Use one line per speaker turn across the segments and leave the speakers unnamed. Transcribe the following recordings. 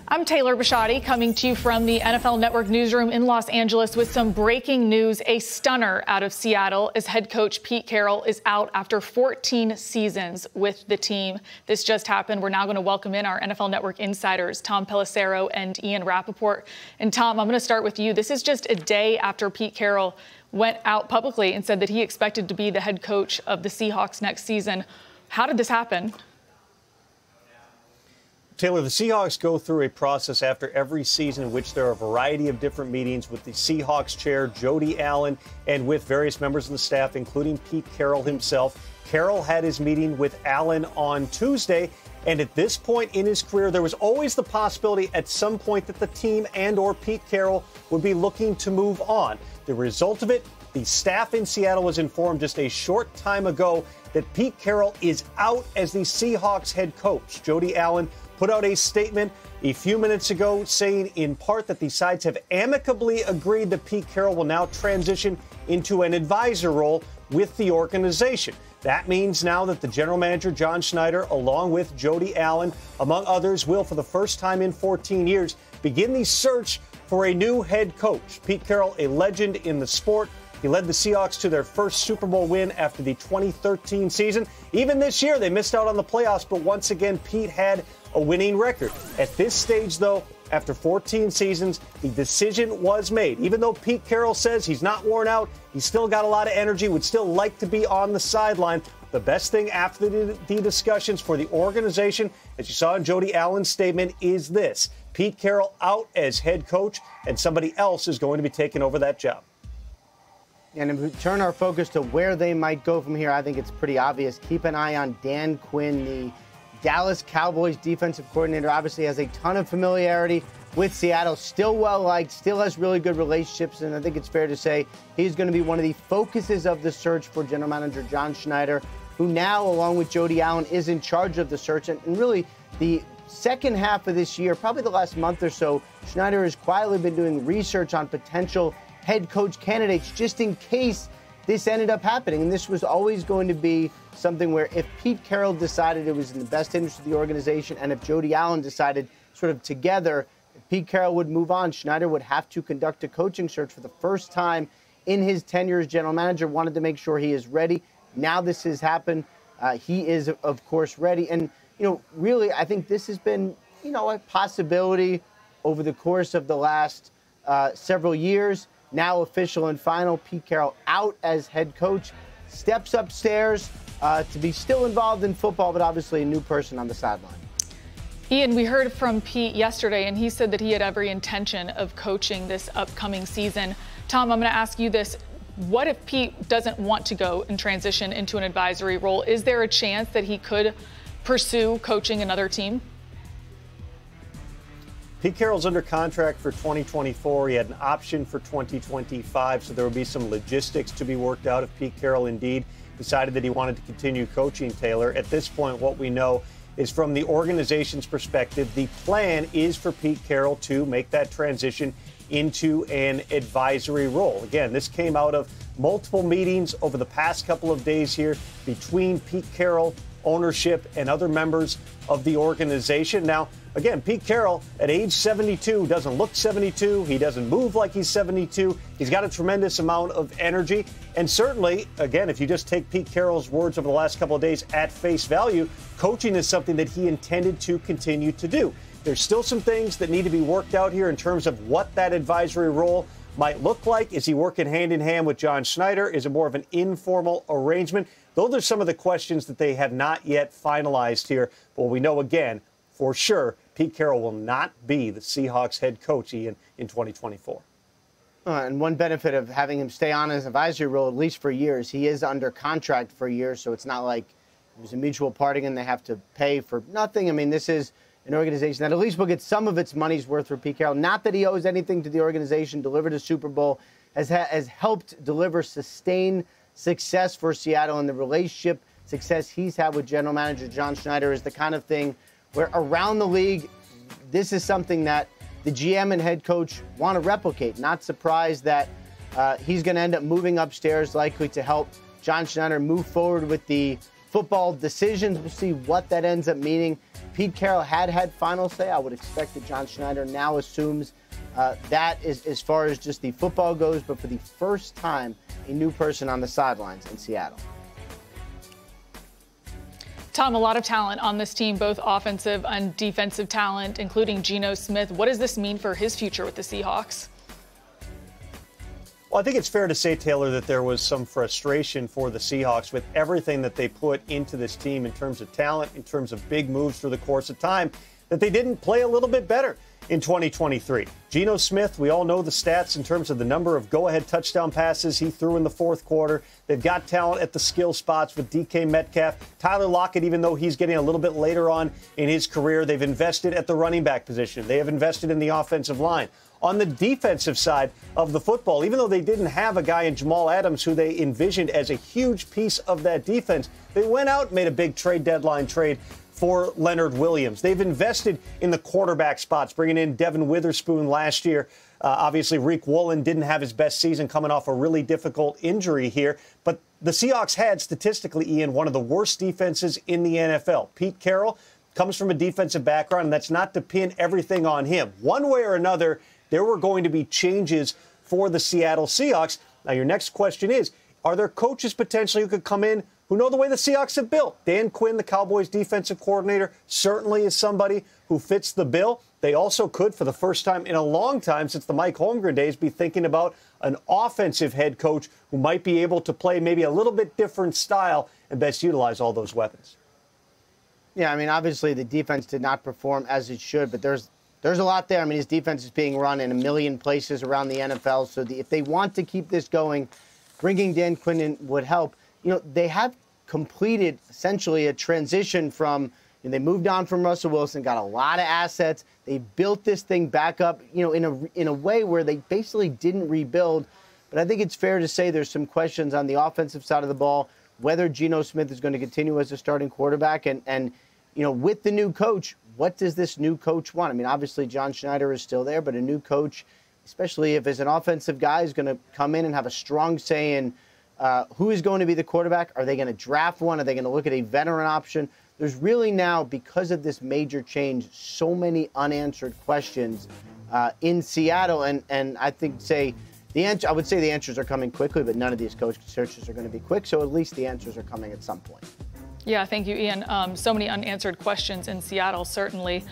I'm Taylor Bisciotti, coming to you from the NFL Network newsroom in Los Angeles with some breaking news. A stunner out of Seattle as head coach Pete Carroll is out after 14 seasons with the team. This just happened. We're now going to welcome in our NFL Network insiders, Tom Pelissero and Ian Rappaport. And Tom, I'm going to start with you. This is just a day after Pete Carroll went out publicly and said that he expected to be the head coach of the Seahawks next season. How did this happen?
Taylor, the Seahawks go through a process after every season in which there are a variety of different meetings with the Seahawks chair, Jody Allen, and with various members of the staff, including Pete Carroll himself. Carroll had his meeting with Allen on Tuesday, and at this point in his career, there was always the possibility at some point that the team and or Pete Carroll would be looking to move on. The result of it, the staff in Seattle was informed just a short time ago that Pete Carroll is out as the Seahawks head coach. Jody Allen put out a statement a few minutes ago saying in part that the sides have amicably agreed that Pete Carroll will now transition into an advisor role with the organization. That means now that the general manager, John Schneider, along with Jody Allen, among others, will, for the first time in 14 years, begin the search for a new head coach. Pete Carroll, a legend in the sport. He led the Seahawks to their first Super Bowl win after the 2013 season. Even this year, they missed out on the playoffs, but once again, Pete had a winning record. At this stage, though, after 14 seasons, the decision was made. Even though Pete Carroll says he's not worn out, he's still got a lot of energy, would still like to be on the sideline. The best thing after the discussions for the organization, as you saw in Jody Allen's statement, is this. Pete Carroll out as head coach, and somebody else is going to be taking over that job.
And if we turn our focus to where they might go from here, I think it's pretty obvious. Keep an eye on Dan Quinn, the Dallas Cowboys defensive coordinator. Obviously has a ton of familiarity with Seattle, still well-liked, still has really good relationships, and I think it's fair to say he's going to be one of the focuses of the search for general manager John Schneider, who now, along with Jody Allen, is in charge of the search. And really, the second half of this year, probably the last month or so, Schneider has quietly been doing research on potential head coach candidates just in case this ended up happening. And this was always going to be something where if Pete Carroll decided it was in the best interest of the organization, and if Jody Allen decided sort of together, if Pete Carroll would move on, Schneider would have to conduct a coaching search for the first time in his tenure as general manager. Wanted to make sure he is ready. Now this has happened. He is, of course, ready. And, really, I think this has been, a possibility over the course of the last several years. Now official and final, Pete Carroll out as head coach, steps upstairs to be still involved in football, but obviously a new person on the sideline.
Ian, we heard from Pete yesterday, and he said that he had every intention of coaching this upcoming season. Tom, I'm going to ask you this. What if Pete doesn't want to go and transition into an advisory role? Is there a chance that he could pursue coaching another team?
Pete Carroll's under contract for 2024. He had an option for 2025, so there will be some logistics to be worked out if Pete Carroll indeed decided that he wanted to continue coaching, Taylor. At this point, what we know is from the organization's perspective, the plan is for Pete Carroll to make that transition into an advisory role. Again, this came out of multiple meetings over the past couple of days here between Pete Carroll, ownership, and other members of the organization. Now, again, Pete Carroll at age 72 doesn't look 72. He doesn't move like he's 72. He's got a tremendous amount of energy. And certainly, again, if you just take Pete Carroll's words over the last couple of days at face value, coaching is something that he intended to continue to do. There's still some things that need to be worked out here in terms of what that advisory role might look like. Is he working hand in hand with John Schneider? Is it more of an informal arrangement? Those are some of the questions that they have not yet finalized here. But we know, again, for sure, Pete Carroll will not be the Seahawks head coach in 2024.
And one benefit of having him stay on his advisory role, at least for years, he is under contract for years, so it's not like it was a mutual parting and they have to pay for nothing. I mean, this is an organization that at least will get some of its money's worth for Pete Carroll. Not that he owes anything to the organization, delivered a Super Bowl, has helped deliver sustained success for Seattle, and the relationship success he's had with general manager John Schneider is the kind of thing where around the league, this is something that the GM and head coach want to replicate. Not surprised that he's going to end up moving upstairs, likely to help John Schneider move forward with the football decisions. We'll see what that ends up meaning. Pete Carroll had final say. I would expect that John Schneider now assumes that is as far as just the football goes, but for the first time, a new person on the sidelines in Seattle.
Tom, a lot of talent on this team, both offensive and defensive talent, including Geno Smith. What does this mean for his future with the Seahawks?
Well, I think it's fair to say, Taylor, that there was some frustration for the Seahawks with everything that they put into this team in terms of talent, in terms of big moves through the course of time, that they didn't play a little bit better in 2023. Geno Smith, we all know the stats in terms of the number of go-ahead touchdown passes he threw in the fourth quarter. They've got talent at the skill spots with DK Metcalf. Tyler Lockett, even though he's getting a little bit later on in his career, they've invested at the running back position. They have invested in the offensive line. On the defensive side of the football, even though they didn't have a guy in Jamal Adams who they envisioned as a huge piece of that defense, they went out and made a big trade deadline trade for Leonard Williams. They've invested in the quarterback spots, bringing in Devin Witherspoon last year. Obviously, Reek Woolen didn't have his best season coming off a really difficult injury here. But the Seahawks had, statistically, Ian, one of the worst defenses in the NFL. Pete Carroll comes from a defensive background, and that's not to pin everything on him. One way or another, there were going to be changes for the Seattle Seahawks. Now, your next question is, are there coaches potentially who could come in who know the way the Seahawks have built? Dan Quinn, the Cowboys defensive coordinator, certainly is somebody who fits the bill. They also could, for the first time in a long time since the Mike Holmgren days, be thinking about an offensive head coach who might be able to play maybe a little bit different style and best utilize all those weapons.
Yeah, I mean, obviously the defense did not perform as it should, but there's a lot there. I mean, his defense is being run in a million places around the NFL. So if they want to keep this going, bringing Dan Quinn in would help. You know, they have completed essentially a transition from, they moved on from Russell Wilson, got a lot of assets. They built this thing back up, in a way where they basically didn't rebuild. But I think it's fair to say there's some questions on the offensive side of the ball, whether Geno Smith is going to continue as a starting quarterback. And with the new coach, what does this new coach want? I mean, obviously John Schneider is still there, but a new coach, especially if as an offensive guy, is going to come in and have a strong say in who is going to be the quarterback. Are they going to draft one? Are they going to look at a veteran option? There's really now, because of this major change, so many unanswered questions in Seattle. And I think, I would say the answers are coming quickly, but none of these coach searches are going to be quick. So at least the answers are coming at some point.
Yeah, thank you, Ian. So many unanswered questions in Seattle, certainly.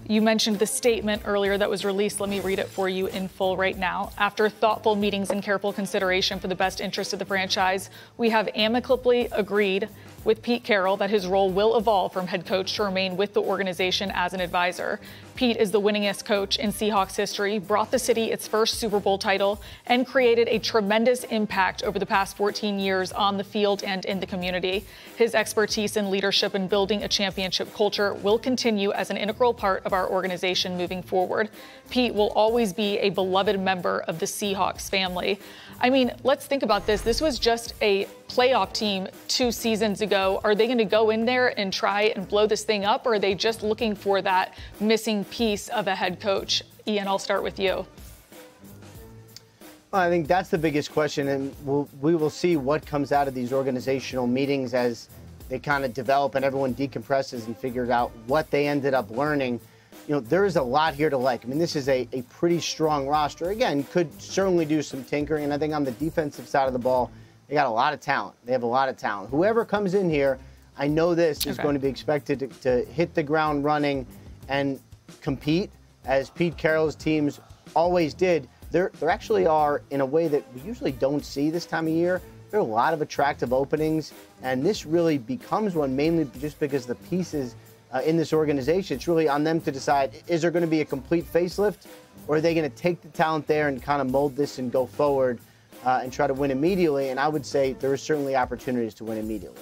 You mentioned the statement earlier that was released. Let me read it for you in full right now. After thoughtful meetings and careful consideration for the best interest of the franchise, we have amicably agreed with Pete Carroll that his role will evolve from head coach to remain with the organization as an advisor. Pete is the winningest coach in Seahawks history, brought the city its first Super Bowl title, and created a tremendous impact over the past 14 years on the field and in the community. His expertise in leadership and building a championship culture will continue as an integral part of our organization moving forward. Pete will always be a beloved member of the Seahawks family. I mean, let's think about this. This was just a playoff team 2 seasons ago. Are they going to go in there and try and blow this thing up, or are they just looking for that missing piece of a head coach? Ian, I'll start with you.
Well, I think that's the biggest question, and we will see what comes out of these organizational meetings as they kind of develop and everyone decompresses and figures out what they ended up learning. There is a lot here to like. I mean, this is a pretty strong roster. Again, could certainly do some tinkering. And I think on the defensive side of the ball, they got a lot of talent. They have a lot of talent. Whoever comes in here, I know this is going to be expected to hit the ground running and compete, as Pete Carroll's teams always did. There actually are, in a way that we usually don't see this time of year, there are a lot of attractive openings. And this really becomes one mainly just because the pieces in this organization. It's really on them to decide, is there going to be a complete facelift, or are they going to take the talent there and kind of mold this and go forward and try to win immediately? And I would say there are certainly opportunities to win immediately.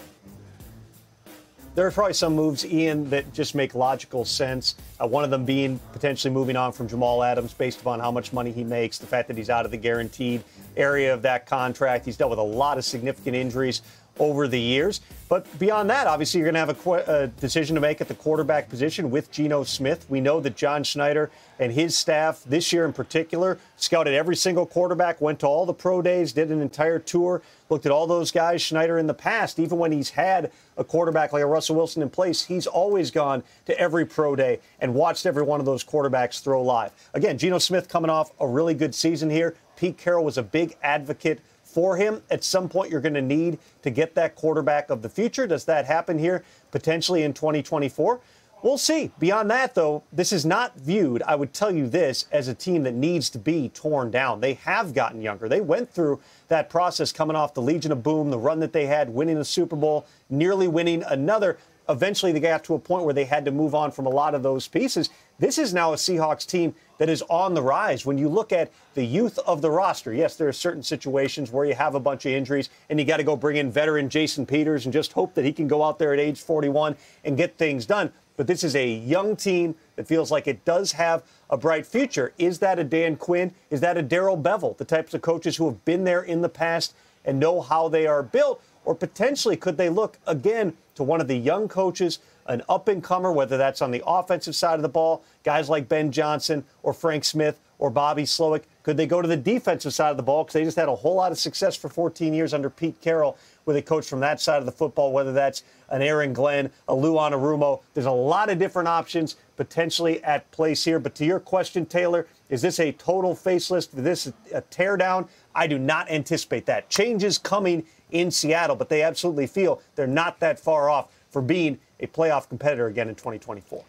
There are probably some moves, Ian, that just make logical sense. One of them being potentially moving on from Jamal Adams based upon how much money he makes, the fact that he's out of the guaranteed area of that contract. He's dealt with a lot of significant injuries over the years. But beyond that, obviously, you're going to have a decision to make at the quarterback position with Geno Smith. We know that John Schneider and his staff this year in particular scouted every single quarterback, went to all the pro days, did an entire tour, looked at all those guys. Schneider in the past, even when he's had a quarterback like a Russell Wilson in place, he's always gone to every pro day and watched every one of those quarterbacks throw live. Again, Geno Smith coming off a really good season here. Pete Carroll was a big advocate for him. At some point, you're going to need to get that quarterback of the future. Does that happen here potentially in 2024? We'll see. Beyond that, though, this is not viewed, I would tell you this, as a team that needs to be torn down. They have gotten younger. They went through that process coming off the Legion of Boom, the run that they had, winning the Super Bowl, nearly winning another. Eventually, they got to a point where they had to move on from a lot of those pieces. This is now a Seahawks team that is on the rise. When you look at the youth of the roster, yes, there are certain situations where you have a bunch of injuries and you got to go bring in veteran Jason Peters and just hope that he can go out there at age 41 and get things done. But this is a young team that feels like it does have a bright future. Is that a Dan Quinn? Is that a Darrell Bevell? The types of coaches who have been there in the past and know how they are built? Or potentially could they look again to one of the young coaches, an up-and-comer, whether that's on the offensive side of the ball, guys like Ben Johnson or Frank Smith or Bobby Slowick? Could they go to the defensive side of the ball because they just had a whole lot of success for 14 years under Pete Carroll with a coach from that side of the football, whether that's an Aaron Glenn, a Lou Anarumo? There's a lot of different options potentially at place here. But to your question, Taylor, is this a total facelift? Is this a teardown? I do not anticipate that. Change is coming in Seattle, but they absolutely feel they're not that far off for being a playoff competitor again in 2024.